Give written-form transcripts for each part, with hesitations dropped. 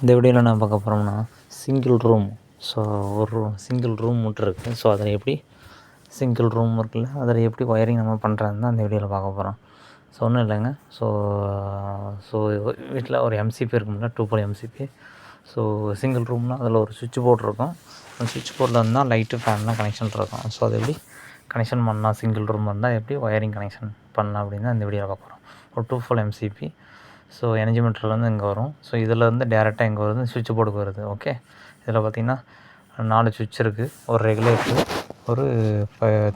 இந்த வீடியோவில் நான் பார்க்க போகிறோம்னா சிங்கிள் ரூம். ஸோ ஒரு சிங்கிள் ரூம் மட்டும் இருக்குது. ஸோ அதில் எப்படி சிங்கிள் ரூம் இருக்குல்ல, அதில் எப்படி ஒயரிங் நம்ம பண்ணுறதுன்னு தான் அந்த வீடியோவில் பார்க்க போகிறோம். ஸோ ஒன்றும் இல்லைங்க. ஸோ ஸோ வீட்டில் ஒரு எம்சிபி இருக்கும்ல, 2 போல் எம்சிபி. ஸோ சிங்கிள் ரூம்னால் அதில் ஒரு சுவிட்ச் போர்டு இருக்கும். அந்த சுவிட்ச் போர்டில் இருந்தால் லைட்டு ஃபேன்லாம் கனெக்ஷன் இருக்கும். ஸோ அது எப்படி கனெக்ஷன் பண்ணலாம், சிங்கிள் ரூம் இருந்தால் எப்படி ஒயரிங் கனெக்ஷன் பண்ணலாம் அப்படின்னு தான் இந்த வீடியோவில் பார்க்க போகிறோம். ஒரு 2 போல் எம்சிபி. ஸோ எனர்ஜி மீட்டர்லேருந்து இங்கே வரும். ஸோ இதிலேருந்து டேரெக்டாக எங்கே வருது, சுவிட்ச் போர்டுக்கு வருது. ஓகே, இதில் பார்த்திங்கன்னா 4 சுவிட்ச் இருக்குது, ஒரு ரெகுலேட்டரு, ஒரு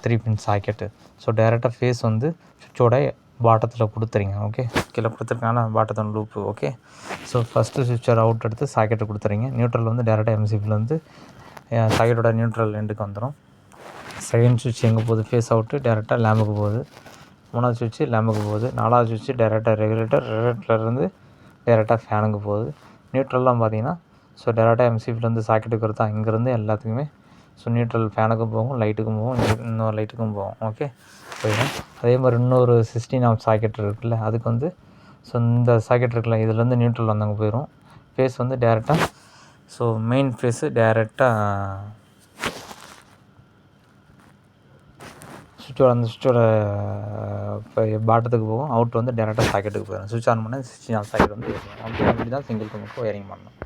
3 பின் சாக்கெட்டு. ஸோ டேரெக்டாக ஃபேஸ் வந்து சுவிட்சோட பாட்டத்தில் கொடுத்துறீங்க. ஓகே, கீழே கொடுத்துருக்கனால பாட்டத்தோட லூப்பு. ஓகே, ஸோ ஃபஸ்ட்டு சுவிட்சோட அவுட் எடுத்து சாக்கெட்டு கொடுத்துறீங்க. நியூட்ரல் வந்து டேரெக்டாக எம்சிபிலேருந்து சாக்கெட்டோட நியூட்ரல் எண்டுக்கு வந்துடும். செகண்ட் சுவிட்ச் எங்கே போகுது, ஃபேஸ் அவுட்டு டேரெக்டாக லேம்புக்கு போகுது. 3வது சுவிட்சு லேம்புக்கு போகுது. 4வது சுவிட்சு டேரெக்டாக ரெகுலேட்டர்லேருந்து டேரெக்டாக ஃபேனுக்கு போகுது. நியூட்ரல்லாம் பார்த்தீங்கன்னா ஸோ டேரெக்டாக எம்சிபிலேருந்து சாக்கெட்டுக்கு வருது. இங்கேருந்து எல்லாத்துக்குமே ஸோ நியூட்ரல் ஃபேனுக்கும் போகும், லைட்டுக்கும் போகும், இன்னொரு லைட்டுக்கும் போகும். ஓகே, போயிடும். அதே மாதிரி இன்னொரு 16 ஆம்ப் சாக்கெட் இருக்குல்ல, அதுக்கு வந்து ஸோ இந்த சாக்கெட் இருக்குல்ல, இதுலேருந்து நியூட்ரல் வந்தவங்க போயிடும். ஃபேஸ் வந்து டேரெக்டாக ஸோ மெயின் ஃபேஸு டேரெக்டாக அந்த சுவிட்சோட இப்போ பாட்டத்துக்கு போகும். அவுட் வந்து டேரெக்டாக சாக்கெட்டுக்கு போயிடும். சுவிட்ச் ஆன் பண்ணால் 16 ஆம்ப் சாக்கெட் வந்து ஏறும். அப்படி தான் சிங்கிள் ரூமுக்கு ஒயரிங் பண்ணணும்.